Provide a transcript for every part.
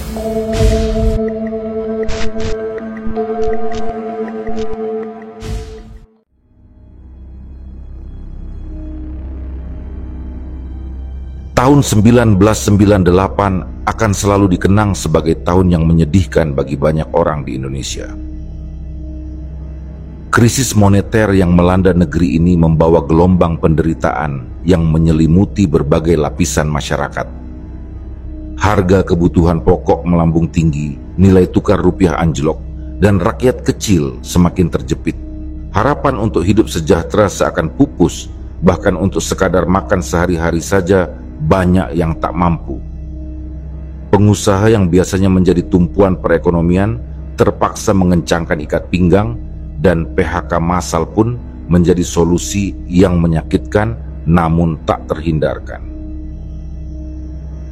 Tahun 1998 akan selalu dikenang sebagai tahun yang menyedihkan bagi banyak orang di Indonesia. Krisis moneter yang melanda negeri ini membawa gelombang penderitaan yang menyelimuti berbagai lapisan masyarakat. Harga kebutuhan pokok melambung tinggi, nilai tukar rupiah anjlok, dan rakyat kecil semakin terjepit. Harapan untuk hidup sejahtera seakan pupus, bahkan untuk sekadar makan sehari-hari saja banyak yang tak mampu. Pengusaha yang biasanya menjadi tumpuan perekonomian terpaksa mengencangkan ikat pinggang, dan PHK massal pun menjadi solusi yang menyakitkan namun tak terhindarkan.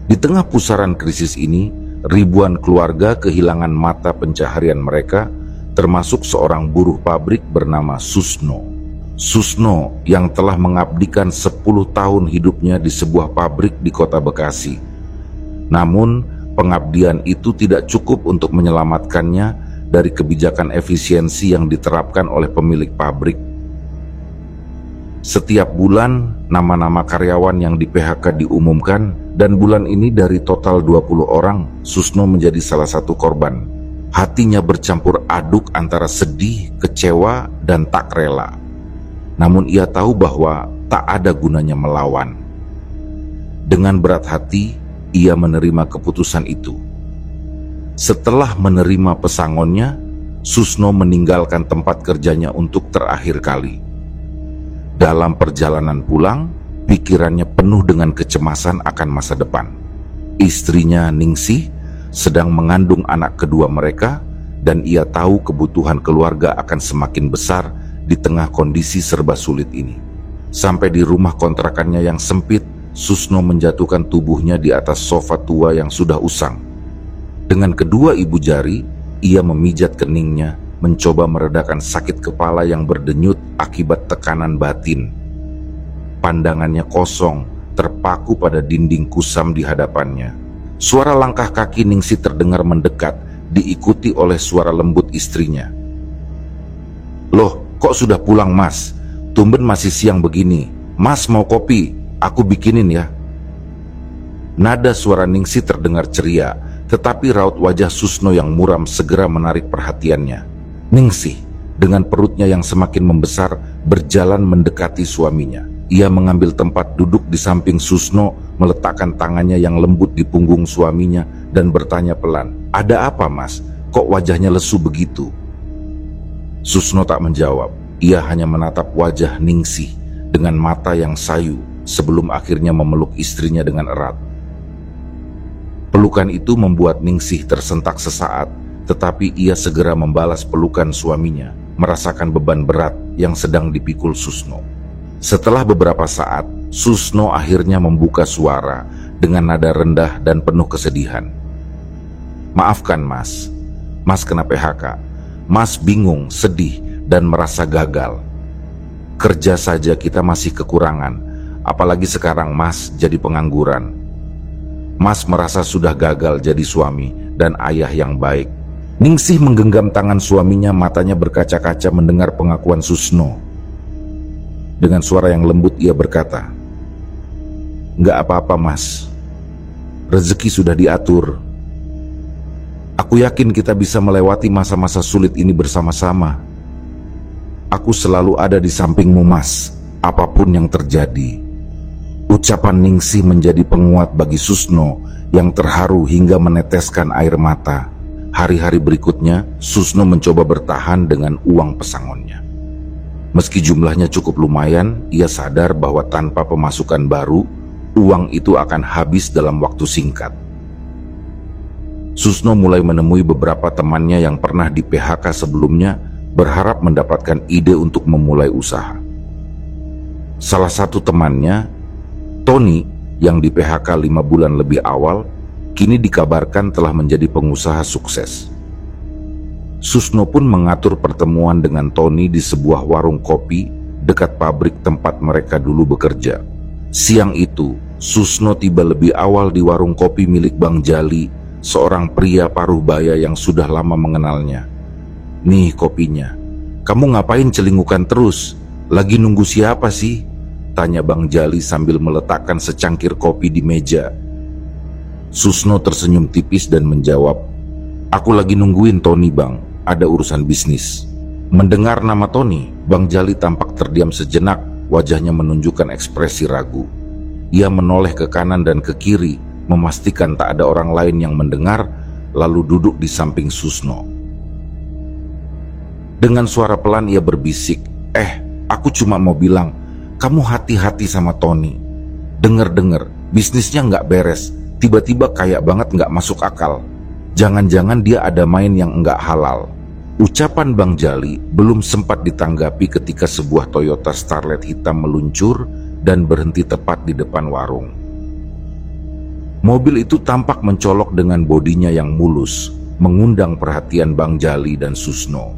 Di tengah pusaran krisis ini, ribuan keluarga kehilangan mata pencaharian mereka, termasuk seorang buruh pabrik bernama Susno. Susno yang telah mengabdikan 10 tahun hidupnya di sebuah pabrik di kota Bekasi. Namun, pengabdian itu tidak cukup untuk menyelamatkannya dari kebijakan efisiensi yang diterapkan oleh pemilik pabrik. Setiap bulan, nama-nama karyawan yang di PHK diumumkan, dan bulan ini dari total 20 orang, Susno menjadi salah satu korban. Hatinya bercampur aduk antara sedih, kecewa, dan tak rela. Namun ia tahu bahwa tak ada gunanya melawan. Dengan berat hati, ia menerima keputusan itu. Setelah menerima pesangonnya, Susno meninggalkan tempat kerjanya untuk terakhir kali. Dalam perjalanan pulang, pikirannya penuh dengan kecemasan akan masa depan. Istrinya Ningsih sedang mengandung anak kedua mereka, dan ia tahu kebutuhan keluarga akan semakin besar di tengah kondisi serba sulit ini. Sampai di rumah kontrakannya yang sempit, Susno menjatuhkan tubuhnya di atas sofa tua yang sudah usang. Dengan kedua ibu jari, ia memijat keningnya, mencoba meredakan sakit kepala yang berdenyut akibat tekanan batin. Pandangannya kosong, terpaku pada dinding kusam di hadapannya. Suara langkah kaki Ningsih terdengar mendekat, diikuti oleh suara lembut istrinya. "Loh, kok sudah pulang, Mas? Tumben masih siang begini. Mas mau kopi? Aku bikinin ya." Nada suara Ningsih terdengar ceria, tetapi raut wajah Susno yang muram segera menarik perhatiannya. Ningsih, dengan perutnya yang semakin membesar, berjalan mendekati suaminya. Ia mengambil tempat duduk di samping Susno, meletakkan tangannya yang lembut di punggung suaminya, dan bertanya pelan, "Ada apa, Mas? Kok wajahnya lesu begitu?" Susno tak menjawab. Ia hanya menatap wajah Ningsih dengan mata yang sayu sebelum akhirnya memeluk istrinya dengan erat. Pelukan itu membuat Ningsih tersentak sesaat, tetapi ia segera membalas pelukan suaminya, merasakan beban berat yang sedang dipikul Susno. Setelah beberapa saat, Susno akhirnya membuka suara dengan nada rendah dan penuh kesedihan. "Maafkan, Mas. Mas kena PHK. Mas bingung, sedih, dan merasa gagal. Kerja saja kita masih kekurangan, apalagi sekarang Mas jadi pengangguran. Mas merasa sudah gagal jadi suami dan ayah yang baik." Ningsih menggenggam tangan suaminya, matanya berkaca-kaca mendengar pengakuan Susno. Dengan suara yang lembut ia berkata, "Nggak apa-apa, Mas. Rezeki sudah diatur. Aku yakin kita bisa melewati masa-masa sulit ini bersama-sama. Aku selalu ada di sampingmu, Mas, apapun yang terjadi." Ucapan Ningsih menjadi penguat bagi Susno yang terharu hingga meneteskan air mata. Hari-hari berikutnya, Susno mencoba bertahan dengan uang pesangonnya. Meski jumlahnya cukup lumayan, ia sadar bahwa tanpa pemasukan baru, uang itu akan habis dalam waktu singkat. Susno mulai menemui beberapa temannya yang pernah di PHK sebelumnya, berharap mendapatkan ide untuk memulai usaha. Salah satu temannya, Tony, yang di PHK 5 bulan lebih awal, kini dikabarkan telah menjadi pengusaha sukses. Susno pun mengatur pertemuan dengan Tony di sebuah warung kopi dekat pabrik tempat mereka dulu bekerja. Siang itu, Susno tiba lebih awal di warung kopi milik Bang Jali seorang pria paruh baya yang sudah lama mengenalnya. "Nih kopinya. Kamu ngapain celingukan terus? Lagi nunggu siapa sih?" tanya Bang Jali sambil meletakkan secangkir kopi di meja. Susno tersenyum tipis dan menjawab, "Aku lagi nungguin Tony bang, ada urusan bisnis." Mendengar nama Tony, Bang Jali tampak terdiam sejenak, wajahnya menunjukkan ekspresi ragu. Ia menoleh ke kanan dan ke kiri, memastikan tak ada orang lain yang mendengar, lalu duduk di samping Susno. Dengan suara pelan ia berbisik, aku cuma mau bilang, kamu hati-hati sama Tony. Dengar-dengar, bisnisnya nggak beres, tiba-tiba kaya banget nggak masuk akal. Jangan-jangan dia ada main yang nggak halal." Ucapan Bang Jali belum sempat ditanggapi ketika sebuah Toyota Starlet hitam meluncur dan berhenti tepat di depan warung. Mobil itu tampak mencolok dengan bodinya yang mulus, mengundang perhatian Bang Jali dan Susno.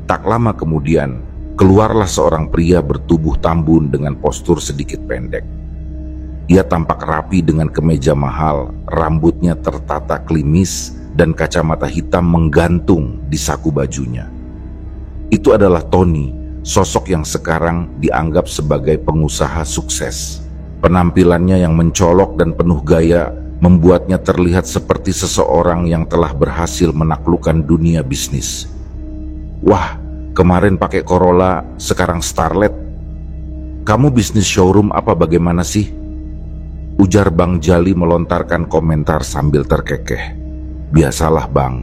Tak lama kemudian, keluarlah seorang pria bertubuh tambun dengan postur sedikit pendek. Ia tampak rapi dengan kemeja mahal, rambutnya tertata klimis, dan kacamata hitam menggantung di saku bajunya. Itu adalah Tony, sosok yang sekarang dianggap sebagai pengusaha sukses. Penampilannya yang mencolok dan penuh gaya membuatnya terlihat seperti seseorang yang telah berhasil menaklukkan dunia bisnis. "Wah, kemarin pakai Corolla, sekarang Starlet. Kamu bisnis showroom apa bagaimana sih?" ujar Bang Jali melontarkan komentar sambil terkekeh. "Biasalah bang,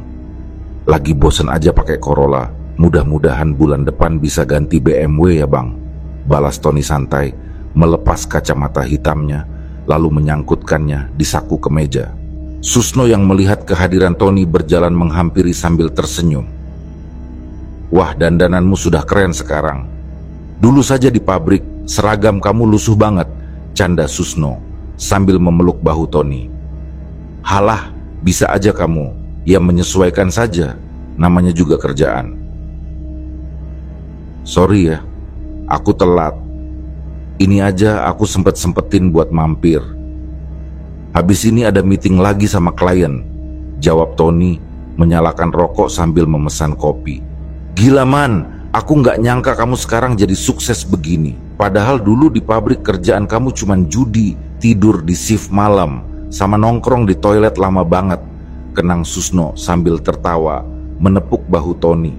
lagi bosen aja pakai Corolla, mudah-mudahan bulan depan bisa ganti BMW ya bang," balas Tony santai, melepas kacamata hitamnya, lalu menyangkutkannya di saku kemeja. Susno yang melihat kehadiran Tony berjalan menghampiri sambil tersenyum. "Wah, dandananmu sudah keren sekarang. Dulu saja di pabrik, seragam kamu lusuh banget," canda Susno sambil memeluk bahu Tony. "Halah, bisa aja kamu, ya menyesuaikan saja, namanya juga kerjaan." "Sorry ya, aku telat. Ini aja aku sempet-sempetin buat mampir. Habis ini ada meeting lagi sama klien," jawab Tony menyalakan rokok sambil memesan kopi. "Gila man, aku nggak nyangka kamu sekarang jadi sukses begini. Padahal dulu di pabrik kerjaan kamu cuman judi, tidur di shift malam, sama nongkrong di toilet lama banget," kenang Susno sambil tertawa menepuk bahu Tony.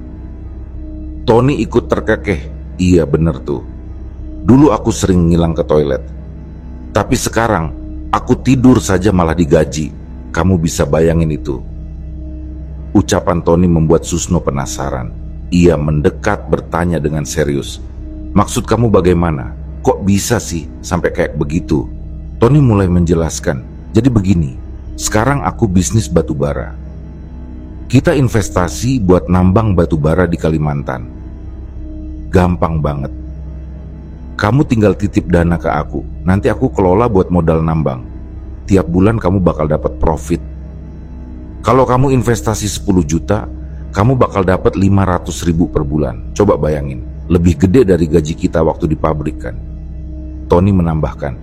Tony ikut terkekeh. "Iya bener tuh. Dulu aku sering ngilang ke toilet. Tapi sekarang aku tidur saja malah digaji. Kamu bisa bayangin itu?" Ucapan Tony membuat Susno penasaran. Ia mendekat bertanya dengan serius, "Maksud kamu bagaimana? Kok bisa sih sampai kayak begitu?" Tony mulai menjelaskan, "Jadi begini, sekarang aku bisnis batu bara. Kita investasi buat nambang batu bara di Kalimantan. Gampang banget. Kamu tinggal titip dana ke aku, nanti aku kelola buat modal nambang. Tiap bulan kamu bakal dapat profit. Kalau kamu investasi 10 juta, kamu bakal dapat 500.000 per bulan. Coba bayangin, lebih gede dari gaji kita waktu di pabrik kan?" Tony menambahkan,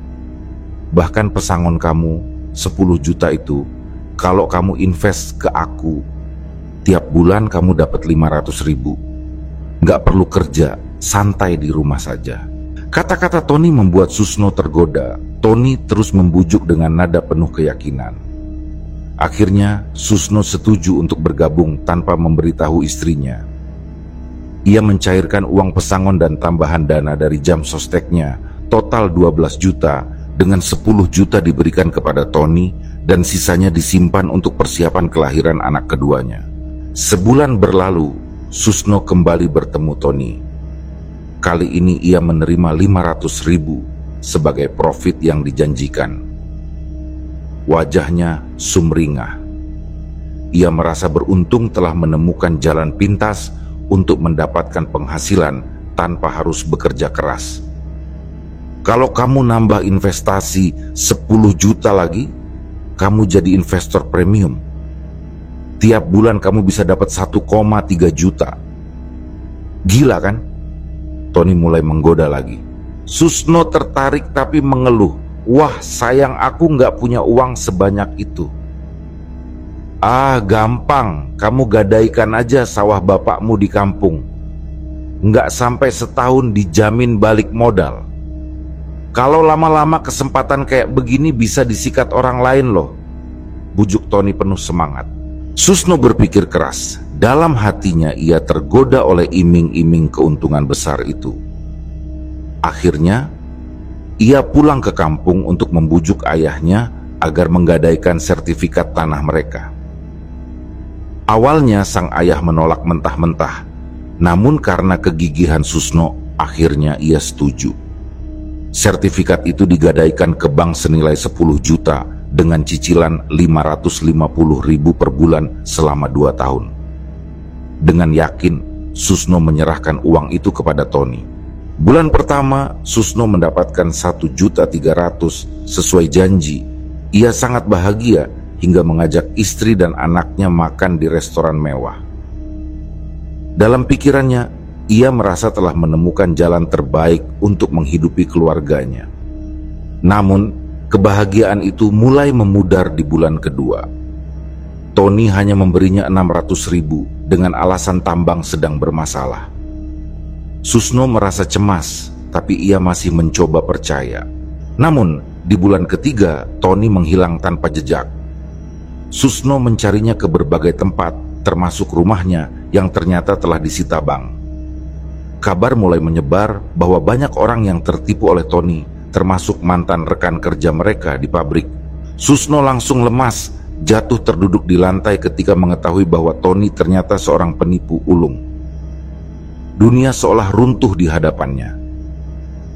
"Bahkan pesangon kamu 10 juta itu, kalau kamu invest ke aku, tiap bulan kamu dapat 500.000. Nggak perlu kerja, santai di rumah saja." Kata-kata Tony membuat Susno tergoda. Tony terus membujuk dengan nada penuh keyakinan. Akhirnya Susno setuju untuk bergabung tanpa memberitahu istrinya. Ia mencairkan uang pesangon dan tambahan dana dari jam sosteknya, total 12 juta, dengan 10 juta diberikan kepada Tony dan sisanya disimpan untuk persiapan kelahiran anak keduanya. Sebulan berlalu, Susno kembali bertemu Tony. Kali ini ia menerima 500.000 sebagai profit yang dijanjikan. Wajahnya sumringah. Ia merasa beruntung telah menemukan jalan pintas untuk mendapatkan penghasilan tanpa harus bekerja keras. "Kalau kamu nambah investasi 10 juta lagi, kamu jadi investor premium. Tiap bulan kamu bisa dapat 1,3 juta. Gila kan?" Tony mulai menggoda lagi. Susno tertarik tapi mengeluh. "Wah, sayang aku nggak punya uang sebanyak itu." "Ah, gampang, kamu gadaikan aja sawah bapakmu di kampung. Nggak sampai setahun dijamin balik modal. Kalau lama-lama kesempatan kayak begini bisa disikat orang lain loh," bujuk Tony penuh semangat. Susno berpikir keras. Dalam hatinya ia tergoda oleh iming-iming keuntungan besar itu. Akhirnya, ia pulang ke kampung untuk membujuk ayahnya agar menggadaikan sertifikat tanah mereka. Awalnya sang ayah menolak mentah-mentah, namun karena kegigihan Susno, akhirnya ia setuju. Sertifikat itu digadaikan ke bank senilai 10 juta dengan cicilan 550.000 per bulan selama 2 tahun. Dengan yakin, Susno menyerahkan uang itu kepada Tony. Bulan pertama, Susno mendapatkan 1.300.000 sesuai janji. Ia sangat bahagia hingga mengajak istri dan anaknya makan di restoran mewah. Dalam pikirannya, ia merasa telah menemukan jalan terbaik untuk menghidupi keluarganya. Namun, kebahagiaan itu mulai memudar di bulan kedua. Tony hanya memberinya 600.000 dengan alasan tambang sedang bermasalah. Susno merasa cemas, tapi ia masih mencoba percaya. Namun, di bulan ketiga, Tony menghilang tanpa jejak. Susno mencarinya ke berbagai tempat, termasuk rumahnya yang ternyata telah disita bank. Kabar mulai menyebar bahwa banyak orang yang tertipu oleh Tony, termasuk mantan rekan kerja mereka di pabrik. Susno langsung lemas, jatuh terduduk di lantai ketika mengetahui bahwa Tony ternyata seorang penipu ulung. Dunia seolah runtuh di hadapannya.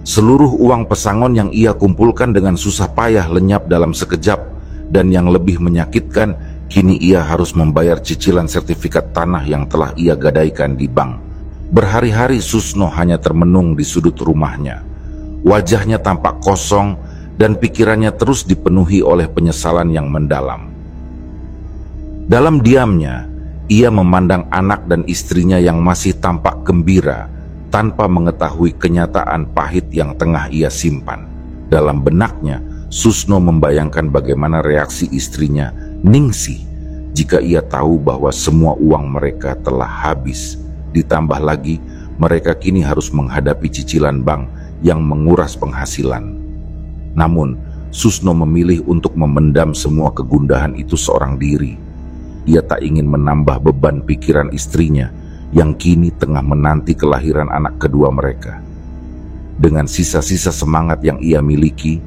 Seluruh uang pesangon yang ia kumpulkan dengan susah payah lenyap dalam sekejap, dan yang lebih menyakitkan, kini ia harus membayar cicilan sertifikat tanah yang telah ia gadaikan di bank. Berhari-hari Susno hanya termenung di sudut rumahnya. Wajahnya tampak kosong dan pikirannya terus dipenuhi oleh penyesalan yang mendalam. Dalam diamnya, ia memandang anak dan istrinya yang masih tampak gembira tanpa mengetahui kenyataan pahit yang tengah ia simpan. Dalam benaknya, Susno membayangkan bagaimana reaksi istrinya, Ningsih, jika ia tahu bahwa semua uang mereka telah habis. Ditambah lagi, mereka kini harus menghadapi cicilan bank yang menguras penghasilan. Namun, Susno memilih untuk memendam semua kegundahan itu seorang diri. Ia tak ingin menambah beban pikiran istrinya yang kini tengah menanti kelahiran anak kedua mereka. Dengan sisa-sisa semangat yang ia miliki,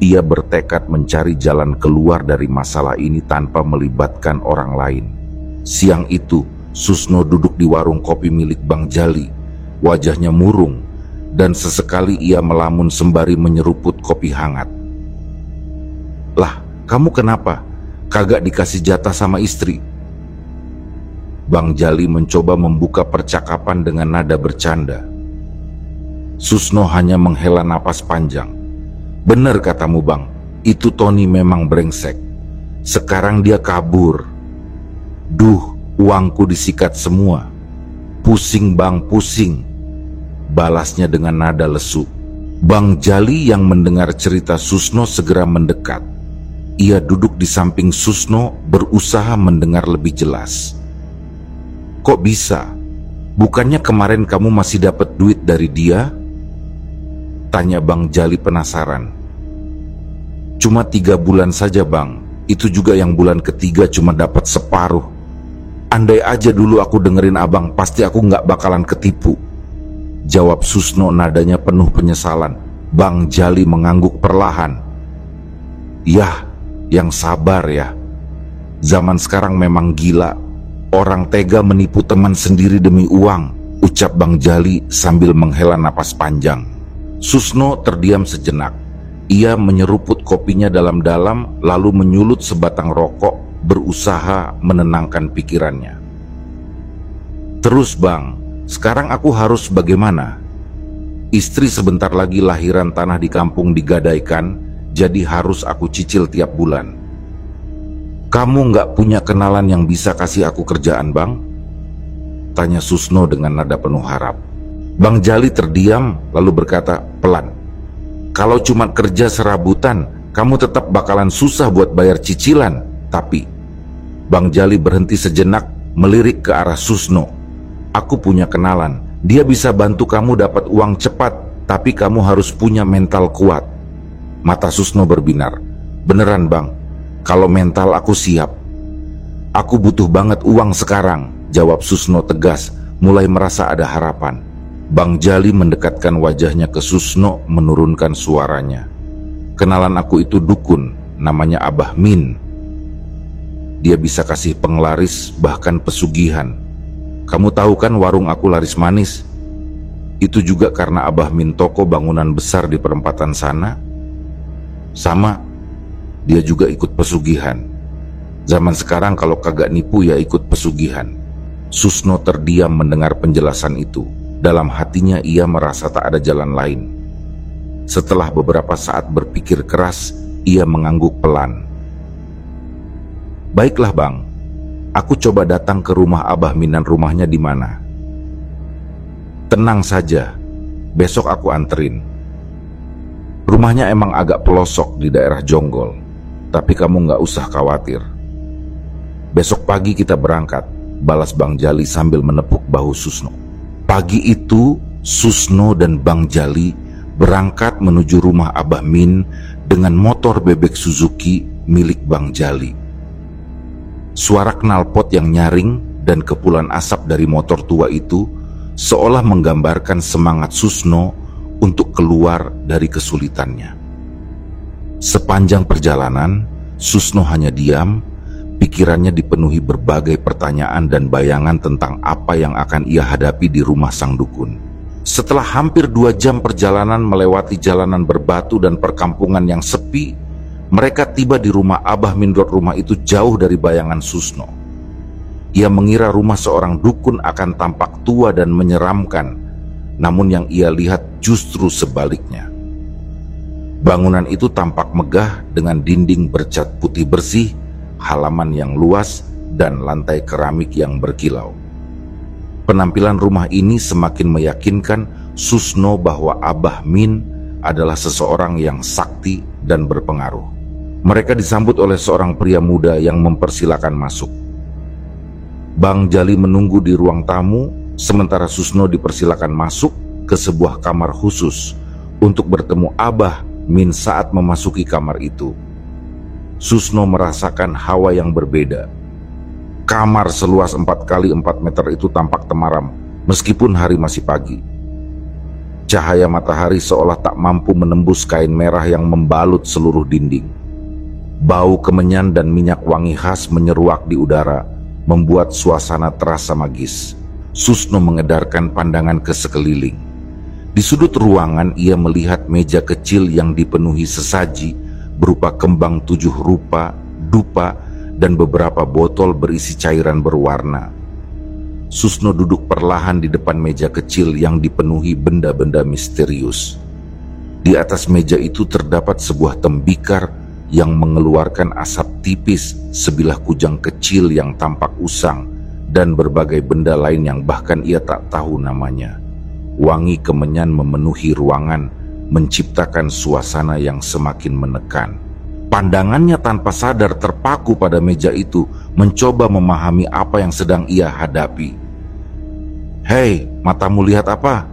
ia bertekad mencari jalan keluar dari masalah ini tanpa melibatkan orang lain. Siang itu, Susno duduk di warung kopi milik Bang Jali. Wajahnya murung, dan sesekali ia melamun sembari menyeruput kopi hangat. "Lah, kamu kenapa? Kagak dikasih jatah sama istri?" Bang Jali mencoba membuka percakapan dengan nada bercanda. Susno hanya menghela napas panjang. "Bener katamu bang, itu Tony memang brengsek. Sekarang dia kabur. Duh, uangku disikat semua. Pusing bang, pusing," balasnya dengan nada lesu. Bang Jali yang mendengar cerita Susno segera mendekat. Ia duduk di samping Susno, berusaha mendengar lebih jelas. "Kok bisa? Bukannya kemarin kamu masih dapat duit dari dia?" tanya Bang Jali penasaran. "Cuma 3 bulan saja bang, itu juga yang bulan ketiga cuma dapat separuh. Andai aja dulu aku dengerin abang, pasti aku nggak bakalan ketipu," jawab Susno nadanya penuh penyesalan. Bang Jali mengangguk perlahan. "Yah, yang sabar ya. Zaman sekarang memang gila. Orang tega menipu teman sendiri demi uang," ucap Bang Jali sambil menghela napas panjang. Susno terdiam sejenak. Ia menyeruput kopinya dalam-dalam lalu menyulut sebatang rokok, berusaha menenangkan pikirannya. "Terus bang, sekarang aku harus bagaimana? Istri sebentar lagi lahiran tanah di kampung digadaikan, jadi harus aku cicil tiap bulan. Kamu nggak punya kenalan yang bisa kasih aku kerjaan bang?" tanya Susno dengan nada penuh harap. Bang Jali terdiam lalu berkata pelan, "Kalau cuma kerja serabutan, kamu tetap bakalan susah buat bayar cicilan. Tapi Bang Jali berhenti sejenak, melirik ke arah Susno. "Aku punya kenalan. Dia bisa bantu kamu dapat uang cepat, tapi kamu harus punya mental kuat." Mata Susno berbinar. "Beneran bang, kalau mental aku siap." "Aku butuh banget uang sekarang," jawab Susno tegas, mulai merasa ada harapan. Bang Jali mendekatkan wajahnya ke Susno, menurunkan suaranya. "Kenalan aku itu dukun, namanya Abah Min. Dia bisa kasih penglaris, bahkan pesugihan. Kamu tahu kan warung aku laris manis? Itu juga karena Abah Min toko bangunan besar di perempatan sana. Sama, dia juga ikut pesugihan. Zaman sekarang kalau kagak nipu ya ikut pesugihan." Susno terdiam mendengar penjelasan itu. Dalam hatinya ia merasa tak ada jalan lain. Setelah beberapa saat berpikir keras, ia mengangguk pelan. "Baiklah bang, aku coba datang ke rumah Abah Min dan rumahnya di mana." "Tenang saja, besok aku anterin. Rumahnya emang agak pelosok di daerah Jonggol, tapi kamu gak usah khawatir. Besok pagi kita berangkat," balas Bang Jali sambil menepuk bahu Susno. Pagi itu, Susno dan Bang Jali berangkat menuju rumah Abah Min dengan motor bebek Suzuki milik Bang Jali. Suara knalpot yang nyaring dan kepulan asap dari motor tua itu seolah menggambarkan semangat Susno untuk keluar dari kesulitannya. Sepanjang perjalanan, Susno hanya diam, pikirannya dipenuhi berbagai pertanyaan dan bayangan tentang apa yang akan ia hadapi di rumah sang dukun. Setelah hampir 2 jam perjalanan melewati jalanan berbatu dan perkampungan yang sepi, mereka tiba di rumah Abah Min. Rumah itu jauh dari bayangan Susno. Ia mengira rumah seorang dukun akan tampak tua dan menyeramkan, namun yang ia lihat justru sebaliknya. Bangunan itu tampak megah dengan dinding bercat putih bersih, halaman yang luas, dan lantai keramik yang berkilau. Penampilan rumah ini semakin meyakinkan Susno bahwa Abah Min adalah seseorang yang sakti dan berpengaruh. Mereka disambut oleh seorang pria muda yang mempersilakan masuk. Bang Jali menunggu di ruang tamu, sementara Susno dipersilakan masuk ke sebuah kamar khusus untuk bertemu Abah Min. Saat memasuki kamar itu, Susno merasakan hawa yang berbeda. Kamar seluas 4 kali 4 meter itu tampak temaram, meskipun hari masih pagi. Cahaya matahari seolah tak mampu menembus kain merah yang membalut seluruh dinding. Bau kemenyan dan minyak wangi khas menyeruak di udara, membuat suasana terasa magis. Susno mengedarkan pandangan ke sekeliling. Di sudut ruangan ia melihat meja kecil yang dipenuhi sesaji berupa kembang 7 rupa, dupa, dan beberapa botol berisi cairan berwarna. Susno duduk perlahan di depan meja kecil yang dipenuhi benda-benda misterius. Di atas meja itu terdapat sebuah tembikar yang mengeluarkan asap tipis, sebilah kujang kecil yang tampak usang, dan berbagai benda lain yang bahkan ia tak tahu namanya. Wangi kemenyan memenuhi ruangan, menciptakan suasana yang semakin menekan. Pandangannya tanpa sadar terpaku pada meja itu, mencoba memahami apa yang sedang ia hadapi. "Hei, matamu lihat apa?"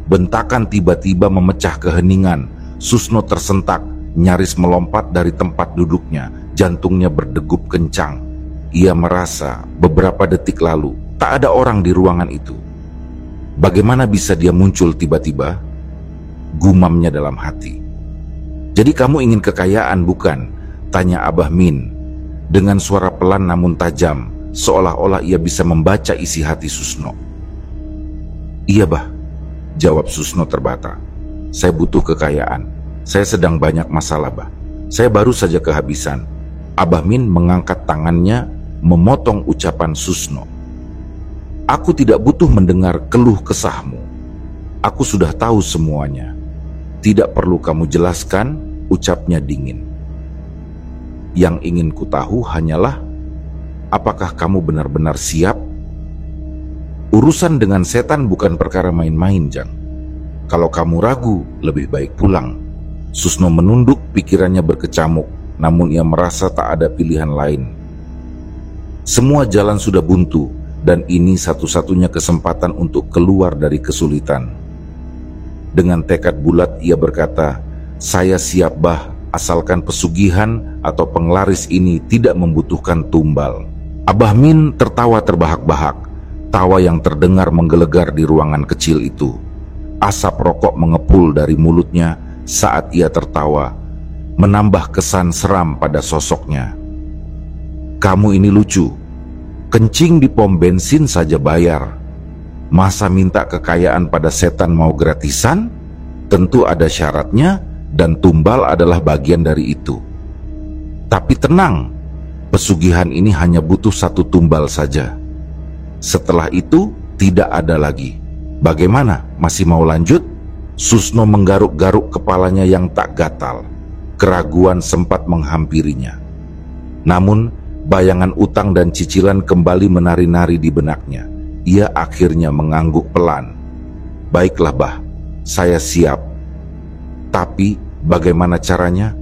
Bentakan tiba-tiba memecah keheningan. Susno tersentak, nyaris melompat dari tempat duduknya, jantungnya berdegup kencang. Ia merasa beberapa detik lalu tak ada orang di ruangan itu. Bagaimana bisa dia muncul tiba-tiba? Gumamnya dalam hati. "Jadi kamu ingin kekayaan, bukan?" tanya Abah Min dengan suara pelan namun tajam, seolah-olah ia bisa membaca isi hati Susno. "Iya bah," jawab Susno terbata. "Saya butuh kekayaan. Saya sedang banyak masalah bah. Saya baru saja kehabisan." Abah Min mengangkat tangannya, memotong ucapan Susno. "Aku tidak butuh mendengar keluh kesahmu. Aku sudah tahu semuanya. Tidak perlu kamu jelaskan," ucapnya dingin. "Yang ingin ku tahu hanyalah, apakah kamu benar-benar siap? Urusan dengan setan bukan perkara main-main, Jang. Kalau kamu ragu, lebih baik pulang." Susno menunduk, pikirannya berkecamuk, namun ia merasa tak ada pilihan lain. Semua jalan sudah buntu, dan ini satu-satunya kesempatan untuk keluar dari kesulitan. Dengan tekad bulat ia berkata, "Saya siap bah, asalkan pesugihan atau penglaris ini tidak membutuhkan tumbal." Abah Min tertawa terbahak-bahak, tawa yang terdengar menggelegar di ruangan kecil itu. Asap rokok mengepul dari mulutnya saat ia tertawa, menambah kesan seram pada sosoknya. "Kamu ini lucu, kencing di pom bensin saja bayar. Masa minta kekayaan pada setan mau gratisan? Tentu ada syaratnya dan tumbal adalah bagian dari itu. Tapi tenang, pesugihan ini hanya butuh 1 tumbal saja. Setelah itu tidak ada lagi. Bagaimana? Masih mau lanjut?" Susno menggaruk-garuk kepalanya yang tak gatal. Keraguan sempat menghampirinya. Namun, bayangan utang dan cicilan kembali menari-nari di benaknya. Ia akhirnya mengangguk pelan. "Baiklah bah, saya siap. Tapi bagaimana caranya?"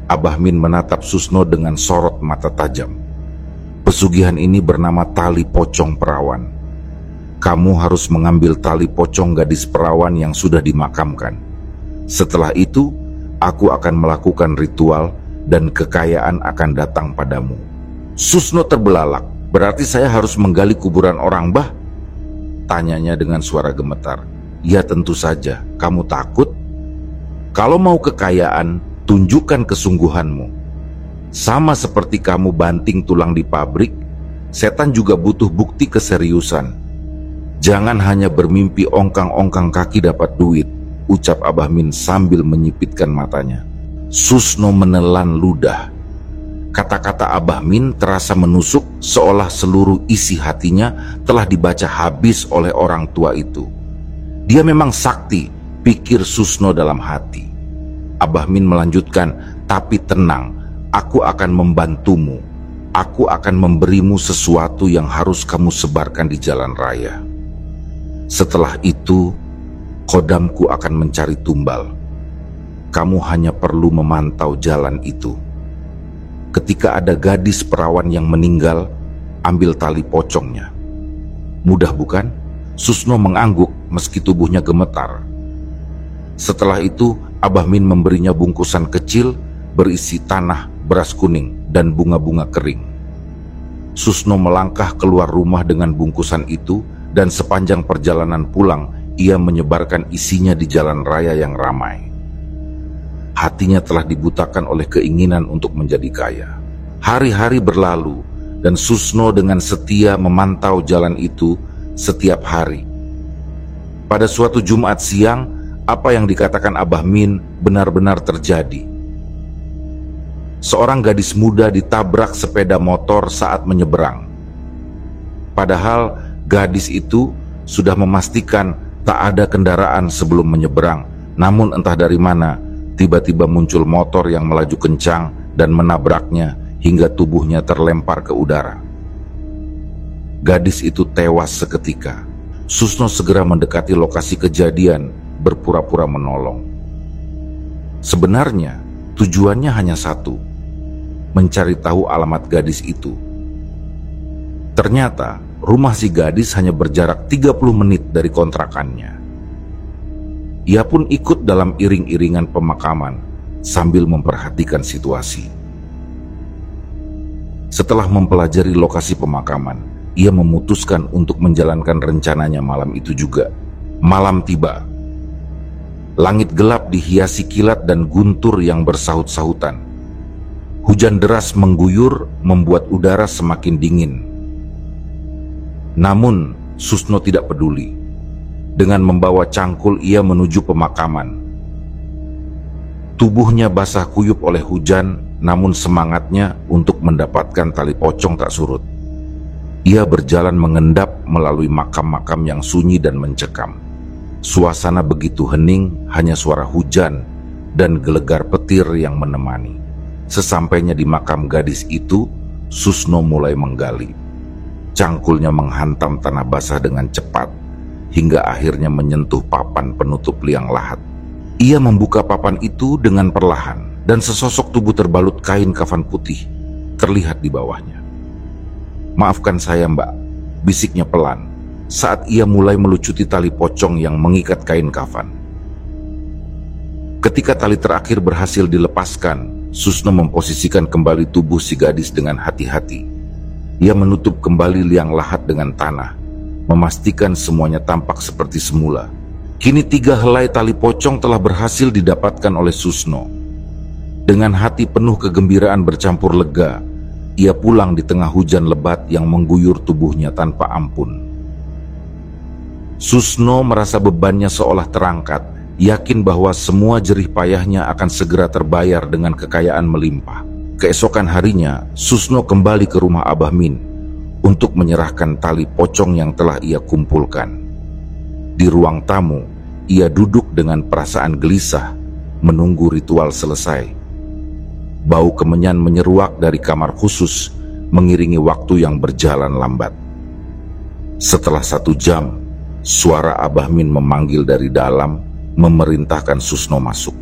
Abah Min menatap Susno dengan sorot mata tajam. "Pesugihan ini bernama tali pocong perawan. Kamu harus mengambil tali pocong gadis perawan yang sudah dimakamkan. Setelah itu, aku akan melakukan ritual dan kekayaan akan datang padamu." Susno terbelalak. "Berarti saya harus menggali kuburan orang bah?" Tanyanya dengan suara gemetar. "Ya tentu saja, kamu takut? Kalau mau kekayaan, tunjukkan kesungguhanmu. Sama seperti kamu banting tulang di pabrik, setan juga butuh bukti keseriusan. Jangan hanya bermimpi ongkang-ongkang kaki dapat duit," ucap Abah Min sambil menyipitkan matanya. Susno menelan ludah. Kata-kata Abah Min terasa menusuk, seolah seluruh isi hatinya telah dibaca habis oleh orang tua itu. "Dia memang sakti," pikir Susno dalam hati. Abah Min melanjutkan, "Tapi tenang, aku akan membantumu. Aku akan memberimu sesuatu yang harus kamu sebarkan di jalan raya. Setelah itu, kodamku akan mencari tumbal. Kamu hanya perlu memantau jalan itu. Ketika ada gadis perawan yang meninggal, ambil tali pocongnya." Mudah bukan? Susno mengangguk meski tubuhnya gemetar. Setelah itu, Abah Min memberinya bungkusan kecil berisi tanah, beras kuning, dan bunga-bunga kering. Susno melangkah keluar rumah dengan bungkusan itu, dan sepanjang perjalanan pulang, ia menyebarkan isinya di jalan raya yang ramai. Hatinya telah dibutakan oleh keinginan untuk menjadi kaya. Hari-hari berlalu, dan Susno dengan setia memantau jalan itu setiap hari. Pada suatu Jumat siang, apa yang dikatakan Abah Min benar-benar terjadi. Seorang gadis muda ditabrak sepeda motor saat menyeberang. Padahal gadis itu sudah memastikan tak ada kendaraan sebelum menyeberang. Namun entah dari mana, tiba-tiba muncul motor yang melaju kencang dan menabraknya hingga tubuhnya terlempar ke udara. Gadis itu tewas seketika. Susno segera mendekati lokasi kejadian, berpura-pura menolong. Sebenarnya tujuannya hanya satu, mencari tahu alamat gadis itu. Ternyata rumah si gadis hanya berjarak 30 menit dari kontrakannya. Ia pun ikut dalam iring-iringan pemakaman sambil memperhatikan situasi. Setelah mempelajari lokasi pemakaman, ia memutuskan untuk menjalankan rencananya malam itu juga. Malam tiba. Langit gelap dihiasi kilat dan guntur yang bersahut-sahutan. Hujan deras mengguyur membuat udara semakin dingin. Namun Susno tidak peduli. Dengan membawa cangkul ia menuju pemakaman. Tubuhnya basah kuyup oleh hujan, namun semangatnya untuk mendapatkan tali pocong tak surut. Ia berjalan mengendap melalui makam-makam yang sunyi dan mencekam. Suasana begitu hening, hanya suara hujan dan gelegar petir yang menemani. Sesampainya di makam gadis itu, Susno mulai menggali. Cangkulnya menghantam tanah basah dengan cepat, hingga akhirnya menyentuh papan penutup liang lahat. Ia membuka papan itu dengan perlahan, dan sesosok tubuh terbalut kain kafan putih terlihat di bawahnya. "Maafkan saya, Mbak," bisiknya pelan saat ia mulai melucuti tali pocong yang mengikat kain kafan. Ketika tali terakhir berhasil dilepaskan, Susno memposisikan kembali tubuh si gadis dengan hati-hati. Ia menutup kembali liang lahat dengan tanah, memastikan semuanya tampak seperti semula. Kini 3 helai tali pocong telah berhasil didapatkan oleh Susno. Dengan hati penuh kegembiraan bercampur lega, ia pulang di tengah hujan lebat yang mengguyur tubuhnya tanpa ampun. Susno merasa bebannya seolah terangkat, yakin bahwa semua jerih payahnya akan segera terbayar dengan kekayaan melimpah. Keesokan harinya, Susno kembali ke rumah Abah Min untuk menyerahkan tali pocong yang telah ia kumpulkan. Di ruang tamu, ia duduk dengan perasaan gelisah, menunggu ritual selesai. Bau kemenyan menyeruak dari kamar khusus, mengiringi waktu yang berjalan lambat. Setelah 1 jam, suara Abah Min memanggil dari dalam, memerintahkan Susno masuk.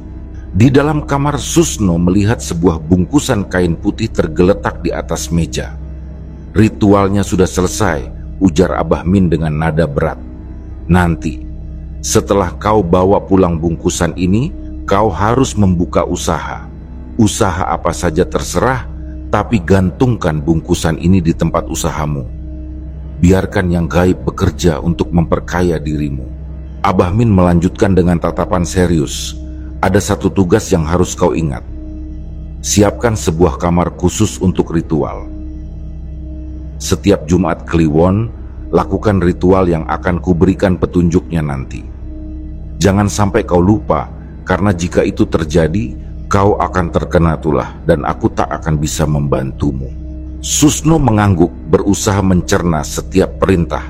Di dalam kamar, Susno melihat sebuah bungkusan kain putih tergeletak di atas meja. "Ritualnya sudah selesai," ujar Abah Min dengan nada berat. "Nanti, setelah kau bawa pulang bungkusan ini, kau harus membuka usaha. Usaha apa saja terserah, tapi gantungkan bungkusan ini di tempat usahamu. Biarkan yang gaib bekerja untuk memperkaya dirimu." Abah Min melanjutkan dengan tatapan serius. "Ada satu tugas yang harus kau ingat. Siapkan sebuah kamar khusus untuk ritual. Setiap Jumat Kliwon, lakukan ritual yang akan kuberikan petunjuknya nanti. Jangan sampai kau lupa, karena jika itu terjadi, kau akan terkena tulah dan aku tak akan bisa membantumu." Susno mengangguk, berusaha mencerna setiap perintah.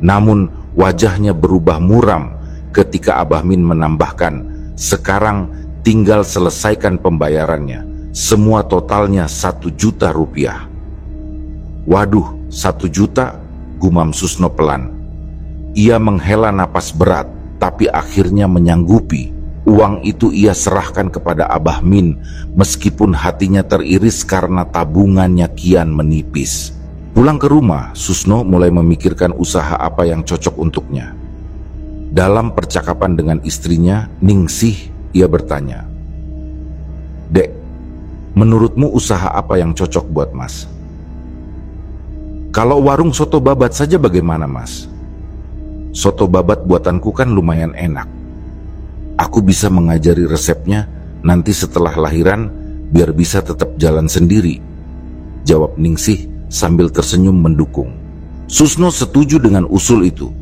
Namun wajahnya berubah muram ketika Abah Min menambahkan, "Sekarang tinggal selesaikan pembayarannya. Semua totalnya 1 juta rupiah." "Waduh, 1 juta?" gumam Susno pelan. Ia menghela napas berat, tapi akhirnya menyanggupi. Uang itu ia serahkan kepada Abah Min, meskipun hatinya teriris karena tabungannya kian menipis. Pulang ke rumah, Susno mulai memikirkan usaha apa yang cocok untuknya. Dalam percakapan dengan istrinya, Ningsih, ia bertanya, "Dek, menurutmu usaha apa yang cocok buat Mas?" "Kalau warung soto babat saja bagaimana, Mas? Soto babat buatanku kan lumayan enak. Aku bisa mengajari resepnya nanti setelah lahiran biar bisa tetap jalan sendiri," jawab Ningsih sambil tersenyum mendukung. Susno setuju dengan usul itu.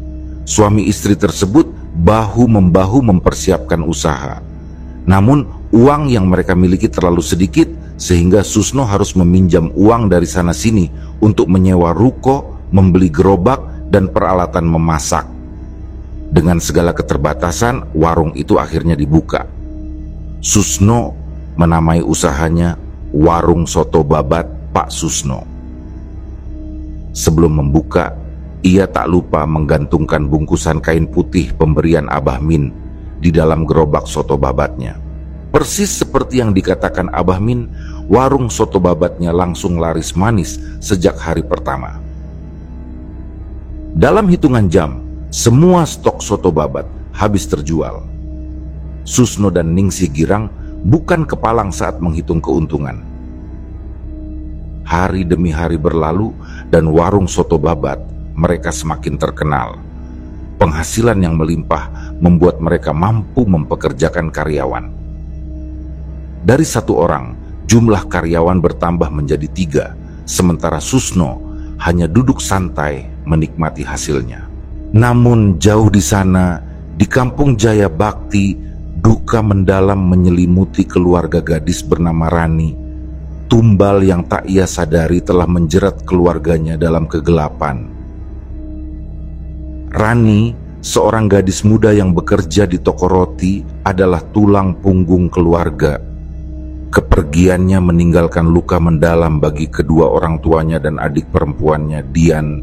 Suami istri tersebut bahu-membahu mempersiapkan usaha. Namun uang yang mereka miliki terlalu sedikit sehingga Susno harus meminjam uang dari sana-sini untuk menyewa ruko, membeli gerobak, dan peralatan memasak. Dengan segala keterbatasan, warung itu akhirnya dibuka. Susno menamai usahanya Warung Soto Babat Pak Susno. Sebelum membuka, ia tak lupa menggantungkan bungkusan kain putih pemberian Abah Min di dalam gerobak soto babatnya. Persis seperti yang dikatakan Abah Min, warung soto babatnya langsung laris manis sejak hari pertama. Dalam hitungan jam, semua stok soto babat habis terjual. Susno dan Ningsih girang bukan kepalang saat menghitung keuntungan. Hari demi hari berlalu dan warung soto babat mereka semakin terkenal. Penghasilan yang melimpah membuat mereka mampu mempekerjakan karyawan. Dari 1 orang, jumlah karyawan bertambah menjadi 3, sementara Susno hanya duduk santai menikmati hasilnya. Namun jauh di sana, di kampung Jaya Bakti, duka mendalam menyelimuti keluarga gadis bernama Rani. Tumbal yang tak ia sadari telah menjerat keluarganya dalam kegelapan. Rani, seorang gadis muda yang bekerja di toko roti, adalah tulang punggung keluarga. Kepergiannya meninggalkan luka mendalam bagi kedua orang tuanya dan adik perempuannya, Dian.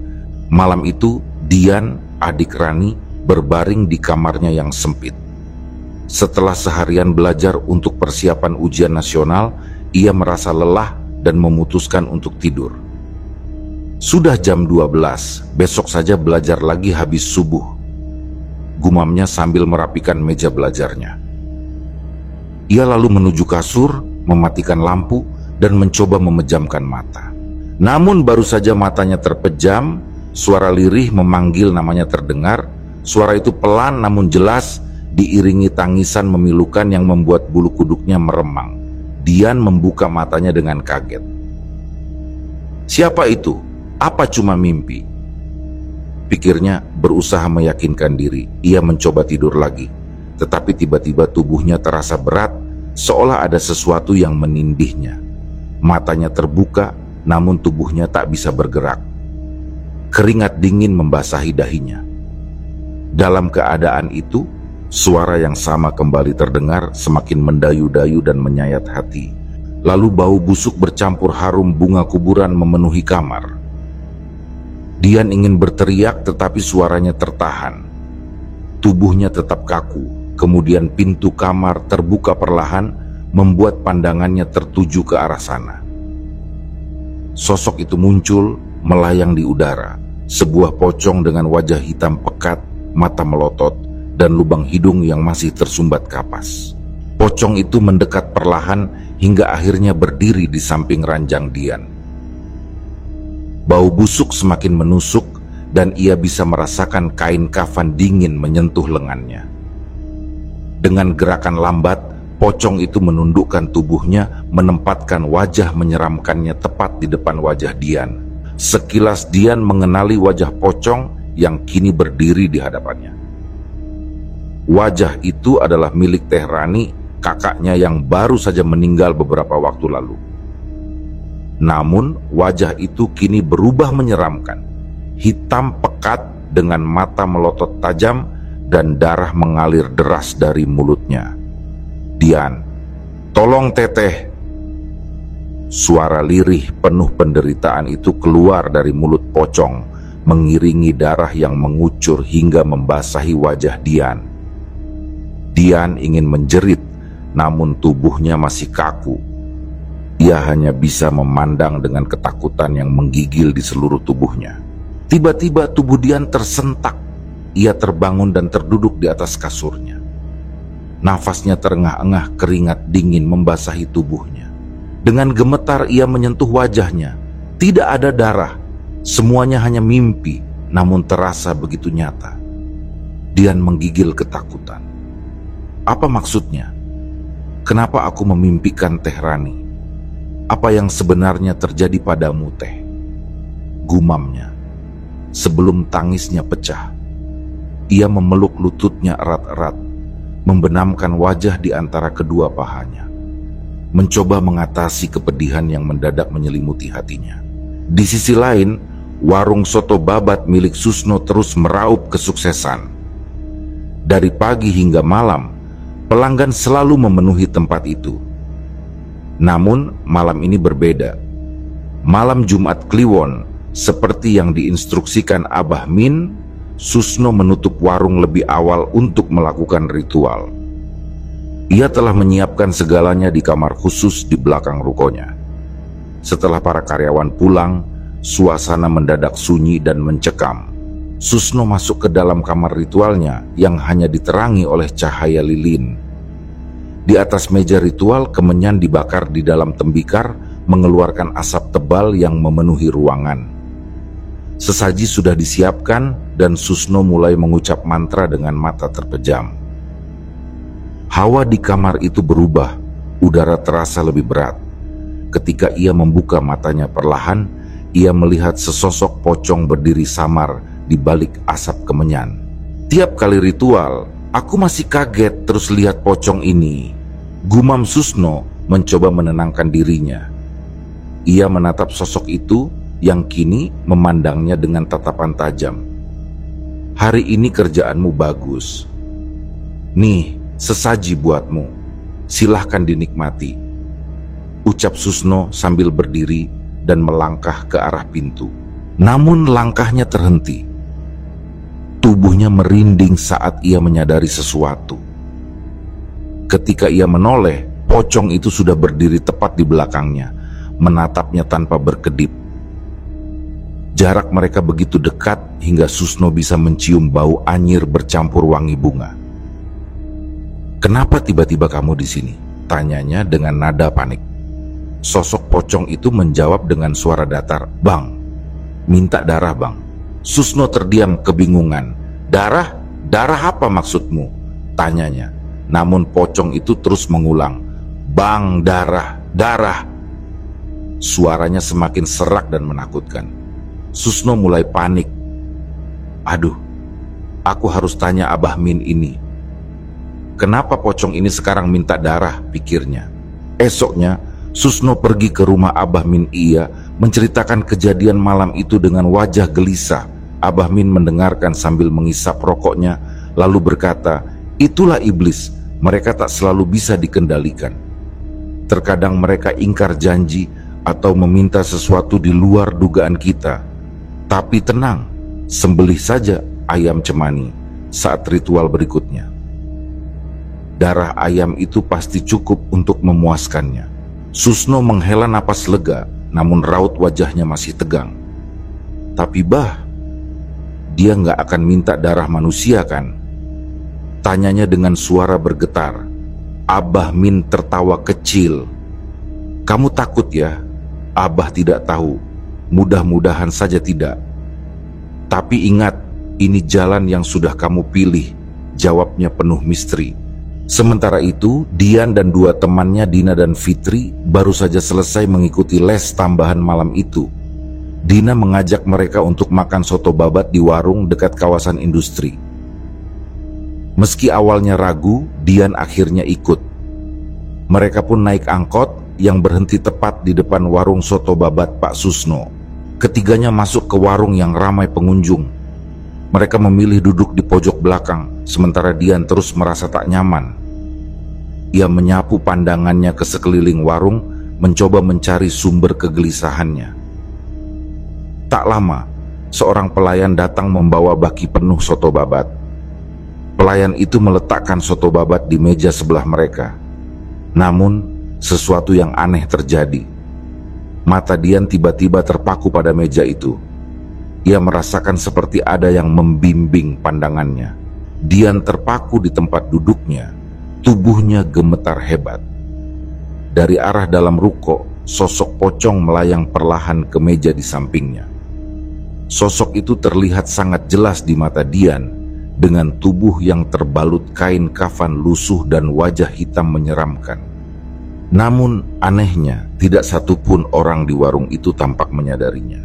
Malam itu, Dian, adik Rani, berbaring di kamarnya yang sempit. Setelah seharian belajar untuk persiapan ujian nasional, ia merasa lelah dan memutuskan untuk tidur. Sudah jam 12, besok saja belajar lagi habis subuh, gumamnya sambil merapikan meja belajarnya. Ia lalu menuju kasur, mematikan lampu, dan mencoba memejamkan mata. Namun baru saja matanya terpejam, suara lirih memanggil namanya terdengar. Suara itu pelan namun jelas, diiringi tangisan memilukan yang membuat bulu kuduknya meremang. Dian membuka matanya dengan kaget. Siapa itu? Apa cuma mimpi? Pikirnya, berusaha meyakinkan diri. Ia mencoba tidur lagi, tetapi tiba-tiba tubuhnya terasa berat, seolah ada sesuatu yang menindihnya. Matanya terbuka, namun tubuhnya tak bisa bergerak. Keringat dingin membasahi dahinya. Dalam keadaan itu, suara yang sama kembali terdengar, semakin mendayu-dayu dan menyayat hati. Lalu bau busuk bercampur harum bunga kuburan memenuhi kamar. Dian ingin berteriak, tetapi suaranya tertahan. Tubuhnya tetap kaku. Kemudian pintu kamar terbuka perlahan, membuat pandangannya tertuju ke arah sana. Sosok itu muncul, melayang di udara. Sebuah pocong dengan wajah hitam pekat, mata melotot, dan lubang hidung yang masih tersumbat kapas. Pocong itu mendekat perlahan hingga akhirnya berdiri di samping ranjang Dian. Bau busuk semakin menusuk dan ia bisa merasakan kain kafan dingin menyentuh lengannya. Dengan gerakan lambat, pocong itu menundukkan tubuhnya, menempatkan wajah menyeramkannya tepat di depan wajah Dian. Sekilas Dian mengenali wajah pocong yang kini berdiri di hadapannya. Wajah itu adalah milik Teh Rani, kakaknya yang baru saja meninggal beberapa waktu lalu. Namun wajah itu kini berubah menyeramkan, hitam pekat dengan mata melotot tajam dan darah mengalir deras dari mulutnya. Dian, tolong Teteh. Suara lirih penuh penderitaan itu keluar dari mulut pocong, mengiringi darah yang mengucur hingga membasahi wajah Dian. Dian ingin menjerit, namun tubuhnya masih kaku. Ia hanya bisa memandang dengan ketakutan yang menggigil di seluruh tubuhnya. Tiba-tiba tubuh Dian tersentak. Ia terbangun dan terduduk di atas kasurnya. Nafasnya terengah-engah, keringat dingin membasahi tubuhnya. Dengan gemetar ia menyentuh wajahnya. Tidak ada darah. Semuanya hanya mimpi, namun terasa begitu nyata. Dian menggigil ketakutan. Apa maksudnya? Kenapa aku memimpikan Teh Rani? Apa yang sebenarnya terjadi padamu, Teh? Gumamnya. Sebelum tangisnya pecah, ia memeluk lututnya erat-erat, membenamkan wajah di antara kedua pahanya, mencoba mengatasi kepedihan yang mendadak menyelimuti hatinya. Di sisi lain, warung soto babat milik Susno terus meraup kesuksesan. Dari pagi hingga malam, pelanggan selalu memenuhi tempat itu. Namun malam ini berbeda. Malam Jumat Kliwon, seperti yang diinstruksikan Abah Min, Susno menutup warung lebih awal untuk melakukan ritual. Ia telah menyiapkan segalanya di kamar khusus di belakang rukonya. Setelah para karyawan pulang, suasana mendadak sunyi dan mencekam. Susno masuk ke dalam kamar ritualnya yang hanya diterangi oleh cahaya lilin. Di atas meja ritual, kemenyan dibakar di dalam tembikar, mengeluarkan asap tebal yang memenuhi ruangan. Sesaji sudah disiapkan dan Susno mulai mengucap mantra dengan mata terpejam. Hawa di kamar itu berubah, udara terasa lebih berat. Ketika ia membuka matanya perlahan, ia melihat sesosok pocong berdiri samar di balik asap kemenyan. Tiap kali ritual, aku masih kaget terus lihat pocong ini. Gumam Susno mencoba menenangkan dirinya. Ia menatap sosok itu yang kini memandangnya dengan tatapan tajam. Hari ini kerjaanmu bagus. Nih, sesaji buatmu. Silahkan dinikmati. Ucap Susno sambil berdiri dan melangkah ke arah pintu. Namun langkahnya terhenti. Tubuhnya merinding saat ia menyadari sesuatu. Ketika ia menoleh, pocong itu sudah berdiri tepat di belakangnya, menatapnya tanpa berkedip. Jarak mereka begitu dekat hingga Susno bisa mencium bau anyir bercampur wangi bunga. "Kenapa tiba-tiba kamu di sini?" tanyanya dengan nada panik. Sosok pocong itu menjawab dengan suara datar, "Bang, minta darah bang." Susno terdiam kebingungan. "Darah? Darah apa maksudmu?" tanyanya. Namun pocong itu terus mengulang, "Bang, darah, darah." Suaranya semakin serak dan menakutkan. Susno mulai panik. "Aduh, aku harus tanya Abah Min ini. Kenapa pocong ini sekarang minta darah?" pikirnya. Esoknya, Susno pergi ke rumah Abah Min Iya menceritakan kejadian malam itu dengan wajah gelisah. Abah Min mendengarkan sambil mengisap rokoknya, lalu berkata, "Itulah iblis, mereka tak selalu bisa dikendalikan. Terkadang mereka ingkar janji atau meminta sesuatu di luar dugaan kita. Tapi tenang, sembelih saja ayam cemani saat ritual berikutnya. Darah ayam itu pasti cukup untuk memuaskannya." Susno menghela napas lega, namun raut wajahnya masih tegang. "Tapi bah, dia nggak akan minta darah manusia kan?" tanyanya dengan suara bergetar. Abah Min tertawa kecil. "Kamu takut ya? Abah tidak tahu. Mudah-mudahan saja tidak. Tapi ingat, ini jalan yang sudah kamu pilih," jawabnya penuh misteri. Sementara itu, Dian dan dua temannya, Dina dan Fitri, baru saja selesai mengikuti les tambahan malam itu. Dina mengajak mereka untuk makan soto babat di warung dekat kawasan industri. Meski awalnya ragu, Dian akhirnya ikut. Mereka pun naik angkot yang berhenti tepat di depan warung soto babat Pak Susno. Ketiganya masuk ke warung yang ramai pengunjung. Mereka memilih duduk di pojok belakang, sementara Dian terus merasa tak nyaman. Ia menyapu pandangannya ke sekeliling warung, mencoba mencari sumber kegelisahannya. Tak lama, seorang pelayan datang membawa baki penuh soto babat. Pelayan itu meletakkan soto babat di meja sebelah mereka. Namun, sesuatu yang aneh terjadi. Mata Dian tiba-tiba terpaku pada meja itu. Ia merasakan seperti ada yang membimbing pandangannya. Dian terpaku di tempat duduknya, tubuhnya gemetar hebat. Dari arah dalam ruko, sosok pocong melayang perlahan ke meja di sampingnya. Sosok itu terlihat sangat jelas di mata Dian, dengan tubuh yang terbalut kain kafan lusuh dan wajah hitam menyeramkan. Namun anehnya, tidak satupun orang di warung itu tampak menyadarinya.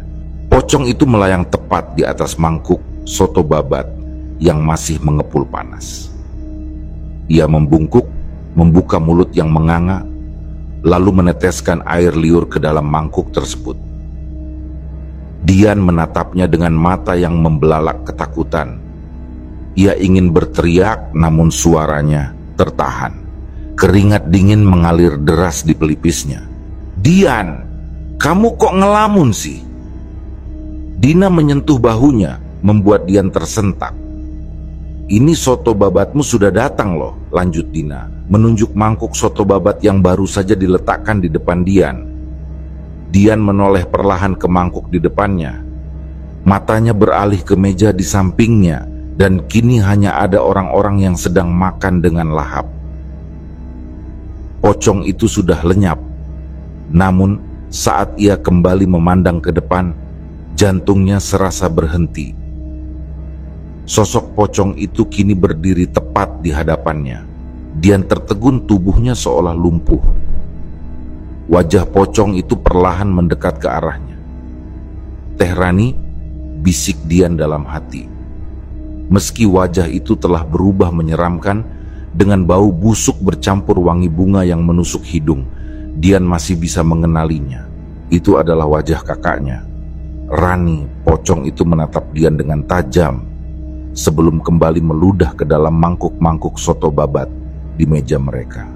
Pocong itu melayang tepat di atas mangkuk soto babat yang masih mengepul panas. Ia membungkuk, membuka mulut yang menganga, lalu meneteskan air liur ke dalam mangkuk tersebut. Dian menatapnya dengan mata yang membelalak ketakutan. Ia ingin berteriak, namun suaranya tertahan. Keringat dingin mengalir deras di pelipisnya. "Dian, kamu kok ngelamun sih?" Dina menyentuh bahunya, membuat Dian tersentak. "Ini soto babatmu sudah datang loh," lanjut Dina, menunjuk mangkuk soto babat yang baru saja diletakkan di depan Dian. Dian menoleh perlahan ke mangkuk di depannya. Matanya beralih ke meja di sampingnya, dan kini hanya ada orang-orang yang sedang makan dengan lahap. Pocong itu sudah lenyap. Namun, saat ia kembali memandang ke depan, jantungnya serasa berhenti. Sosok pocong itu kini berdiri tepat di hadapannya. Dian tertegun, tubuhnya seolah lumpuh. Wajah pocong itu perlahan mendekat ke arahnya. "Teh Rani," bisik Dian dalam hati. Meski wajah itu telah berubah menyeramkan, dengan bau busuk bercampur wangi bunga yang menusuk hidung, Dian masih bisa mengenalinya. Itu adalah wajah kakaknya. Rani. Pocong itu menatap Dian dengan tajam sebelum kembali meludah ke dalam mangkuk-mangkuk soto babat di meja mereka.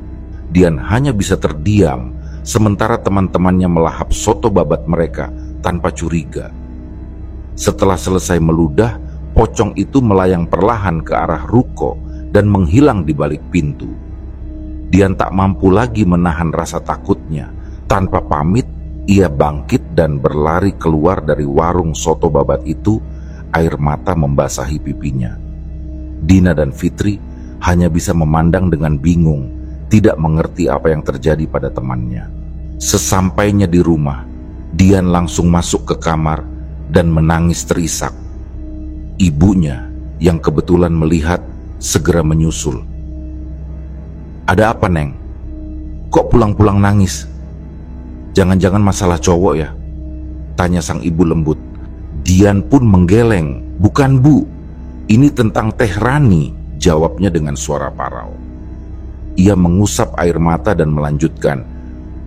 Dian hanya bisa terdiam sementara teman-temannya melahap soto babat mereka tanpa curiga. Setelah selesai meludah, pocong itu melayang perlahan ke arah ruko dan menghilang di balik pintu. Dian tak mampu lagi menahan rasa takutnya. Tanpa pamit, Ia bangkit dan berlari keluar dari warung soto babat itu, air mata membasahi pipinya. Dina dan Fitri hanya bisa memandang dengan bingung, tidak mengerti apa yang terjadi pada temannya. Sesampainya di rumah, Dian langsung masuk ke kamar dan menangis terisak. Ibunya yang kebetulan melihat segera menyusul. "Ada apa, Neng? Kok pulang-pulang nangis? Jangan-jangan masalah cowok ya?" tanya sang ibu lembut. Dian pun menggeleng. "Bukan, Bu. Ini tentang Teh Rani," jawabnya dengan suara parau. Ia mengusap air mata dan melanjutkan,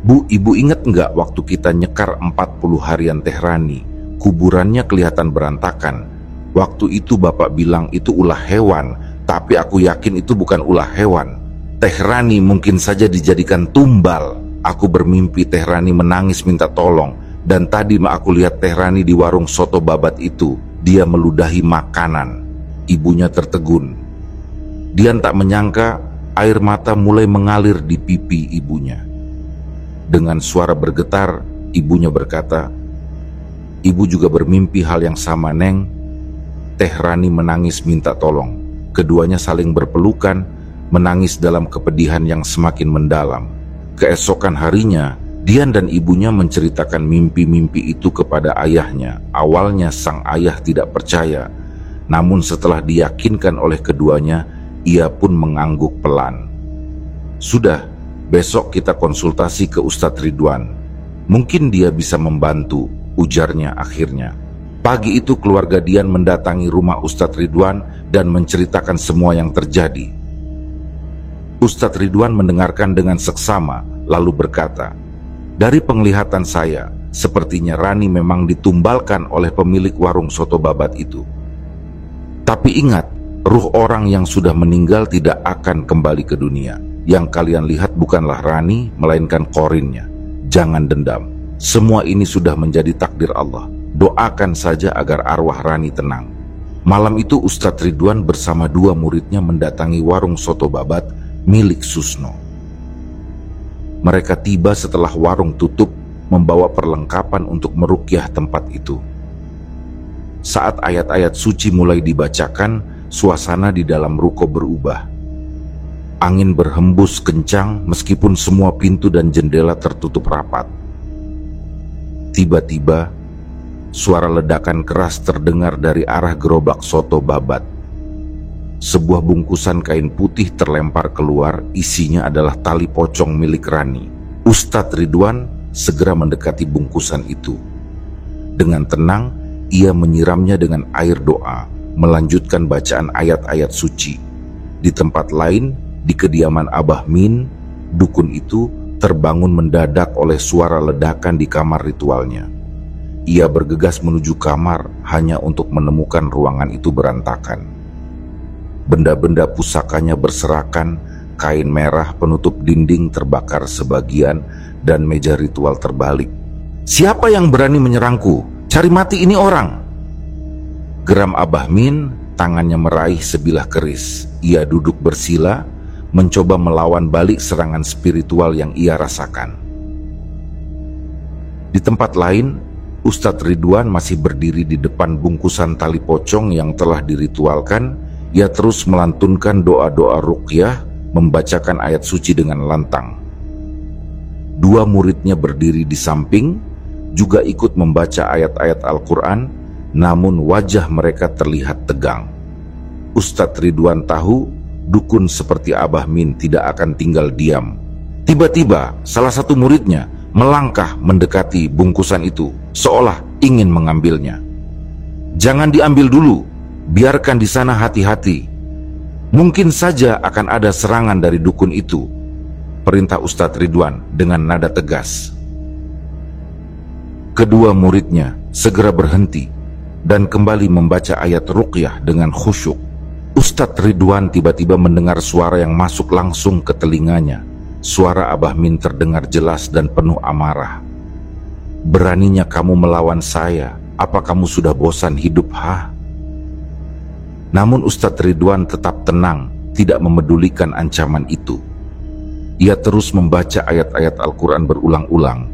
"Bu, ibu ingat nggak waktu kita nyekar 40 harian Teh Rani? Kuburannya kelihatan berantakan. Waktu itu Bapak bilang itu ulah hewan, tapi aku yakin itu bukan ulah hewan. Teh Rani mungkin saja dijadikan tumbal. Aku bermimpi Teh Rani menangis minta tolong, dan tadi aku lihat Teh Rani di warung soto babat itu. Dia meludahi makanan." Ibunya tertegun. Dian tak menyangka air mata mulai mengalir di pipi ibunya. Dengan suara bergetar, ibunya berkata, "Ibu juga bermimpi hal yang sama, Neng. Teh Rani menangis minta tolong." Keduanya saling berpelukan, menangis dalam kepedihan yang semakin mendalam. Keesokan harinya, Dian dan ibunya menceritakan mimpi-mimpi itu kepada ayahnya. Awalnya sang ayah tidak percaya, namun setelah diyakinkan oleh keduanya, ia pun mengangguk pelan. "Sudah, besok kita konsultasi ke Ustadz Ridwan. Mungkin dia bisa membantu," ujarnya akhirnya. Pagi itu keluarga Dian mendatangi rumah Ustadz Ridwan dan menceritakan semua yang terjadi. Ustadz Ridwan mendengarkan dengan seksama, lalu berkata, "Dari penglihatan saya, sepertinya Rani memang ditumbalkan oleh pemilik warung soto babat itu. Tapi ingat, ruh orang yang sudah meninggal tidak akan kembali ke dunia. Yang kalian lihat bukanlah Rani, melainkan korinnya. Jangan dendam. Semua ini sudah menjadi takdir Allah. Doakan saja agar arwah Rani tenang." Malam itu Ustadz Ridwan bersama 2 muridnya mendatangi warung soto babat milik Susno. Mereka tiba setelah warung tutup, membawa perlengkapan untuk meruqyah tempat itu. Saat ayat-ayat suci mulai dibacakan, suasana di dalam ruko berubah. Angin berhembus kencang meskipun semua pintu dan jendela tertutup rapat. Tiba-tiba, suara ledakan keras terdengar dari arah gerobak soto babat. Sebuah bungkusan kain putih terlempar keluar, isinya adalah tali pocong milik Rani. Ustadz Ridwan segera mendekati bungkusan itu. Dengan tenang, ia menyiramnya dengan air doa, melanjutkan bacaan ayat-ayat suci. Di tempat lain, di kediaman Abah Min, dukun itu terbangun mendadak oleh suara ledakan di kamar ritualnya. Ia bergegas menuju kamar hanya untuk menemukan ruangan itu berantakan. Benda-benda pusakanya berserakan, kain merah penutup dinding terbakar sebagian, dan meja ritual terbalik. "Siapa yang berani menyerangku? Cari mati ini orang!" Geram Abah Min, tangannya meraih sebilah keris. Ia duduk bersila, mencoba melawan balik serangan spiritual yang ia rasakan. Di tempat lain, Ustadz Ridwan masih berdiri di depan bungkusan tali pocong yang telah diritualkan. Ia terus melantunkan doa-doa ruqyah, membacakan ayat suci dengan lantang. 2 muridnya berdiri di samping, juga ikut membaca ayat-ayat Al-Quran, namun wajah mereka terlihat tegang. Ustadz Ridwan tahu dukun seperti Abah Min tidak akan tinggal diam. Tiba-tiba salah satu muridnya melangkah mendekati bungkusan itu, seolah ingin mengambilnya. "Jangan diambil dulu, biarkan di sana hati-hati. Mungkin saja akan ada serangan dari dukun itu," perintah Ustadz Ridwan dengan nada tegas. Kedua muridnya segera berhenti dan kembali membaca ayat ruqyah dengan khusyuk. Ustadz Ridwan tiba-tiba mendengar suara yang masuk langsung ke telinganya. Suara Abah Min terdengar jelas dan penuh amarah. "Beraninya kamu melawan saya? Apa kamu sudah bosan hidup, ha?" Namun Ustadz Ridwan tetap tenang, tidak memedulikan ancaman itu. Ia terus membaca ayat-ayat Al-Quran berulang-ulang,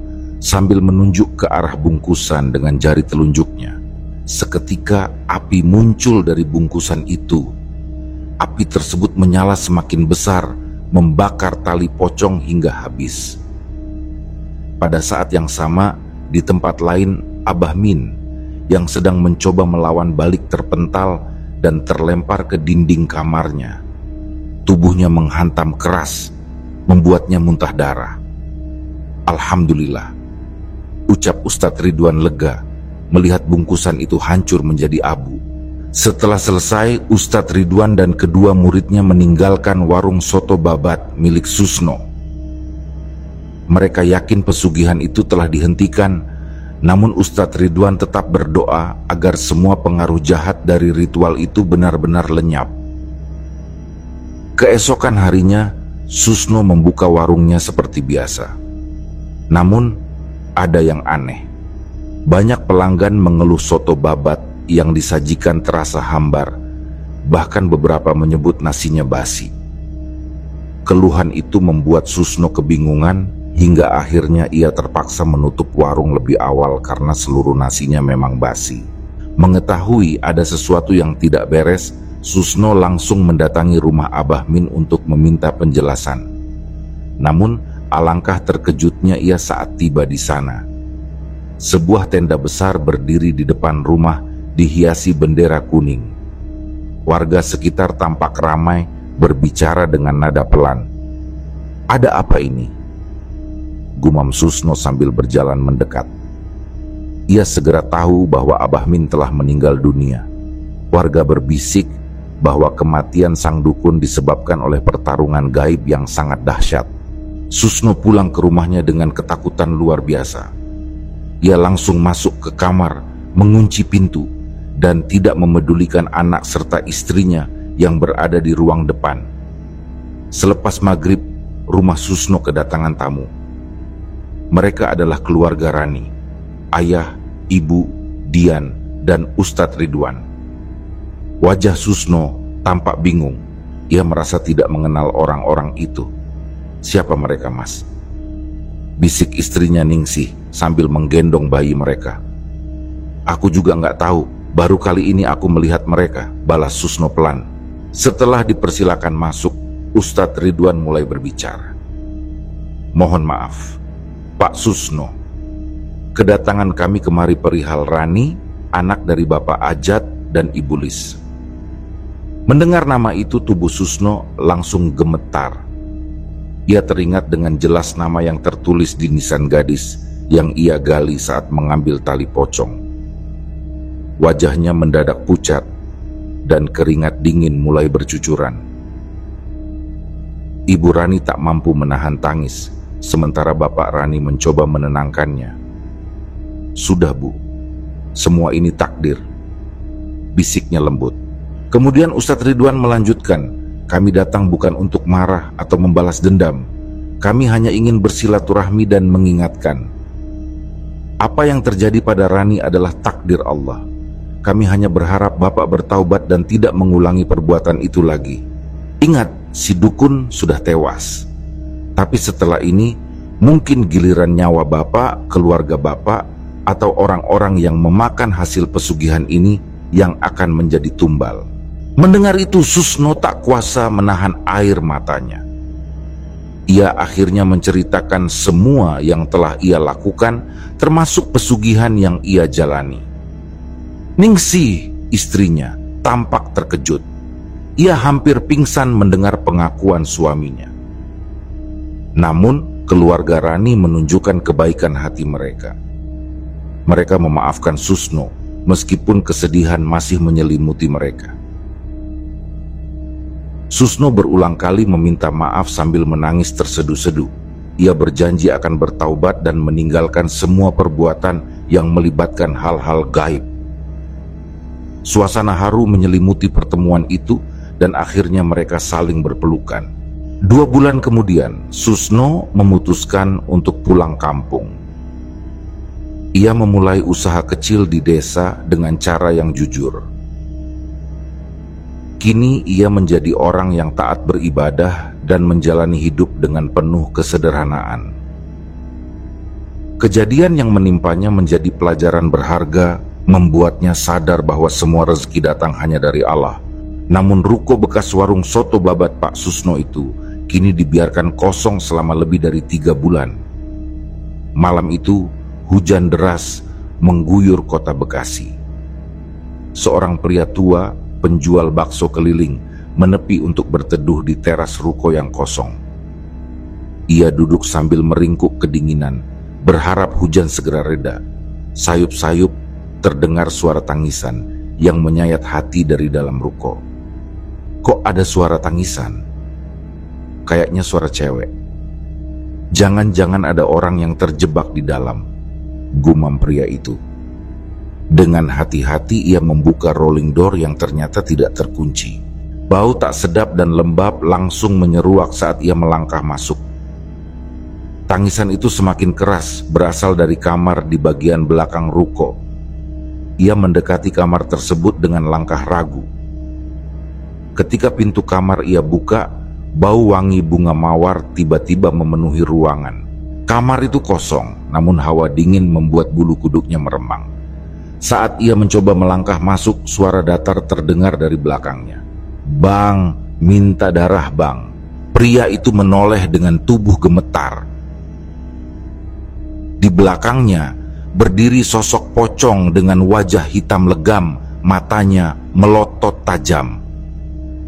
sambil menunjuk ke arah bungkusan dengan jari telunjuknya. Seketika api muncul dari bungkusan itu. Api tersebut menyala semakin besar, membakar tali pocong hingga habis. Pada saat yang sama, di tempat lain, Abah Min yang sedang mencoba melawan balik terpental dan terlempar ke dinding kamarnya. Tubuhnya menghantam keras, membuatnya muntah darah. Alhamdulillah, ucap Ustadz Ridwan lega melihat bungkusan itu hancur menjadi abu. Setelah selesai, Ustadz Ridwan dan kedua muridnya meninggalkan warung soto babat milik Susno. Mereka yakin pesugihan itu telah dihentikan, namun Ustadz Ridwan tetap berdoa agar semua pengaruh jahat dari ritual itu benar-benar lenyap. Keesokan harinya, Susno membuka warungnya seperti biasa. Namun, ada yang aneh. Banyak pelanggan mengeluh soto babat yang disajikan terasa hambar, bahkan beberapa menyebut nasinya basi. Keluhan itu membuat Susno kebingungan hingga akhirnya ia terpaksa menutup warung lebih awal karena seluruh nasinya memang basi. Mengetahui ada sesuatu yang tidak beres, Susno langsung mendatangi rumah Abah Min untuk meminta penjelasan. Namun, alangkah terkejutnya ia saat tiba di sana. Sebuah tenda besar berdiri di depan rumah dihiasi bendera kuning. Warga sekitar tampak ramai berbicara dengan nada pelan. "Ada apa ini?" gumam Susno sambil berjalan mendekat. Ia segera tahu bahwa Abah Min telah meninggal dunia. Warga berbisik bahwa kematian sang dukun disebabkan oleh pertarungan gaib yang sangat dahsyat. Susno pulang ke rumahnya dengan ketakutan luar biasa. Ia langsung masuk ke kamar, mengunci pintu, dan tidak memedulikan anak serta istrinya yang berada di ruang depan. Selepas maghrib, rumah Susno kedatangan tamu. Mereka adalah keluarga Rani, ayah, ibu, Dian, dan Ustadz Ridwan. Wajah Susno tampak bingung. Ia merasa tidak mengenal orang-orang itu. "Siapa mereka, Mas?" bisik istrinya Ningsih sambil menggendong bayi mereka. "Aku juga nggak tahu, baru kali ini aku melihat mereka," balas Susno pelan. Setelah dipersilakan masuk, Ustadz Ridwan mulai berbicara. "Mohon maaf, Pak Susno. Kedatangan kami kemari perihal Rani, anak dari Bapak Ajat dan Ibu Lis." Mendengar nama itu, tubuh Susno langsung gemetar. Ia teringat dengan jelas nama yang tertulis di nisan gadis yang ia gali saat mengambil tali pocong. Wajahnya mendadak pucat dan keringat dingin mulai bercucuran. Ibu Rani tak mampu menahan tangis, sementara Bapak Rani mencoba menenangkannya. "Sudah, Bu, semua ini takdir," bisiknya lembut. Kemudian Ustadz Ridwan melanjutkan, "Kami datang bukan untuk marah atau membalas dendam. Kami hanya ingin bersilaturahmi dan mengingatkan. Apa yang terjadi pada Rani adalah takdir Allah. Kami hanya berharap Bapak bertaubat dan tidak mengulangi perbuatan itu lagi. Ingat, si dukun sudah tewas. Tapi setelah ini, mungkin giliran nyawa Bapak, keluarga Bapak, atau orang-orang yang memakan hasil pesugihan ini yang akan menjadi tumbal." Mendengar itu, Susno tak kuasa menahan air matanya. Ia akhirnya menceritakan semua yang telah ia lakukan, termasuk pesugihan yang ia jalani. Ningsih, istrinya, tampak terkejut. Ia hampir pingsan mendengar pengakuan suaminya. Namun, keluarga Rani menunjukkan kebaikan hati mereka. Mereka memaafkan Susno, meskipun kesedihan masih menyelimuti mereka. Susno berulang kali meminta maaf sambil menangis terseduh-seduh. Ia berjanji akan bertaubat dan meninggalkan semua perbuatan yang melibatkan hal-hal gaib. Suasana haru menyelimuti pertemuan itu dan akhirnya mereka saling berpelukan. 2 bulan kemudian, Susno memutuskan untuk pulang kampung. Ia memulai usaha kecil di desa dengan cara yang jujur. Kini ia menjadi orang yang taat beribadah dan menjalani hidup dengan penuh kesederhanaan. Kejadian yang menimpanya menjadi pelajaran berharga, membuatnya sadar bahwa semua rezeki datang hanya dari Allah. Namun ruko bekas warung soto babat Pak Susno itu kini dibiarkan kosong selama lebih dari 3 bulan. Malam itu, hujan deras mengguyur kota Bekasi. Seorang pria tua, penjual bakso keliling, menepi untuk berteduh di teras ruko yang kosong. Ia duduk sambil meringkuk kedinginan, berharap hujan segera reda. Sayup-sayup terdengar suara tangisan yang menyayat hati dari dalam ruko. Kok ada suara tangisan? Kayaknya suara cewek. Jangan-jangan ada orang yang terjebak di dalam, gumam pria itu. Dengan hati-hati ia membuka rolling door yang ternyata tidak terkunci. Bau tak sedap dan lembab langsung menyeruak saat ia melangkah masuk. Tangisan itu semakin keras, berasal dari kamar di bagian belakang ruko. Ia mendekati kamar tersebut dengan langkah ragu. Ketika pintu kamar ia buka, bau wangi bunga mawar tiba-tiba memenuhi ruangan. Kamar itu kosong, namun hawa dingin membuat bulu kuduknya meremang. Saat ia mencoba melangkah masuk, suara datar terdengar dari belakangnya. "Bang, minta darah bang." Pria itu menoleh dengan tubuh gemetar. Di belakangnya berdiri sosok pocong dengan wajah hitam legam, matanya melotot tajam.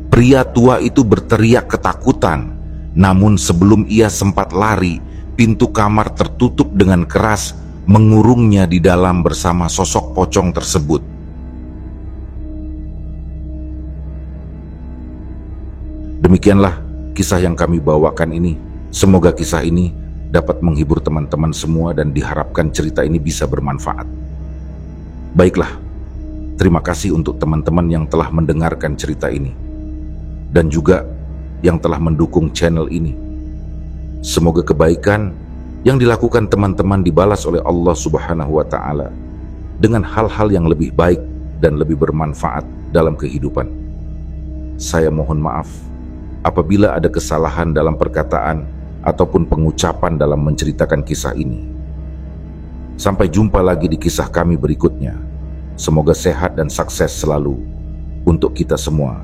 Pria tua itu berteriak ketakutan, namun sebelum ia sempat lari, pintu kamar tertutup dengan keras, mengurungnya di dalam bersama sosok pocong tersebut. Demikianlah kisah yang kami bawakan ini. Semoga kisah ini dapat menghibur teman-teman semua dan diharapkan cerita ini bisa bermanfaat. Baiklah, terima kasih untuk teman-teman yang telah mendengarkan cerita ini dan juga yang telah mendukung channel ini. Semoga kebaikan yang dilakukan teman-teman dibalas oleh Allah Subhanahu wa Ta'ala dengan hal-hal yang lebih baik dan lebih bermanfaat dalam kehidupan. Saya mohon maaf apabila ada kesalahan dalam perkataan ataupun pengucapan dalam menceritakan kisah ini. Sampai jumpa lagi di kisah kami berikutnya. Semoga sehat dan sukses selalu untuk kita semua.